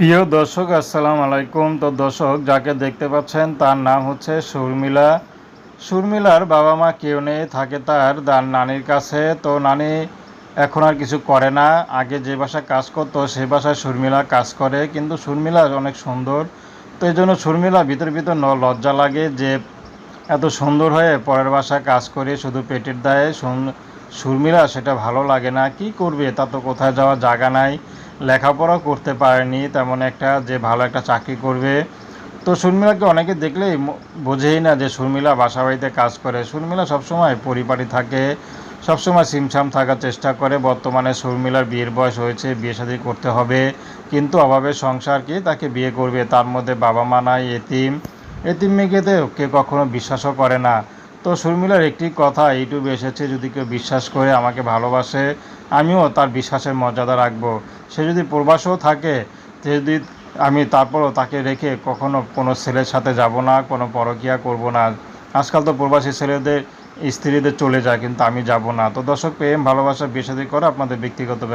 প্রিয় দর্শক আসসালামু আলাইকুম। তো দর্শক যাকে দেখতে পাচ্ছেন তার নাম হচ্ছে শর্মিলা। শর্মিলার বাবা মা কেউ নেই, থাকে তার নানির কাছে। তো নানি এখন আর কিছু করে না, আগে যে বাসায় কাজ করতো সেই বাসায় শর্মিলা কাজ করে, কিন্তু শর্মিলা অনেক সুন্দর। তো এই জন্য শর্মিলা ভিতর ভিতর লজ্জা লাগে যে এত সুন্দর হয়ে পরের বাসায় কাজ করে শুধু পেটের দায়ে। শর্মিলা সেটা ভালো লাগে না, কি করবে, তা তো কোথায় যাওয়ার জায়গা নাই, লেখাপড়াও করতে পারেনি তেমন একটা যে ভালো একটা চাকরি করবে। তো শর্মিলাকে অনেকে দেখলেই বোঝেই না যে শর্মিলা বাসা বাড়িতে কাজ করে। শর্মিলা সবসময় পরিপাটি থাকে, সবসময় সিমসাম থাকার চেষ্টা করে। বর্তমানে শর্মিলার বিয়ের বয়স হয়েছে, বিয়ে শাদী করতে হবে, কিন্তু অভাবের সংসার, কি তাকে বিয়ে করবে, তার মধ্যে বাবা মা নাই, এতিম। এতিম মেয়েকে কেউ কখনো বিশ্বাসও করে না। তো শর্মিলার একটি কথা ইউটিউবে এসেছে, যদি কেউ বিশ্বাস করে আমাকে ভালোবাসে, আমিও তার বিশ্বাসের মর্যাদা রাখবো। সে যদি প্রবাসেও থাকে, সে যদি আমি তারপরও তাকে রেখে কখনো কোনো ছেলের সাথে যাব না, কোনো পরকীয়া করব না। আজকাল তো প্রবাসী ছেলেদের স্ত্রীদের চলে যায়, কিন্তু আমি যাব না। তো দর্শক, প্রেম ভালোবাসা বিয়ে শাদী করা আপনাদের ব্যক্তিগত ব্যাপার।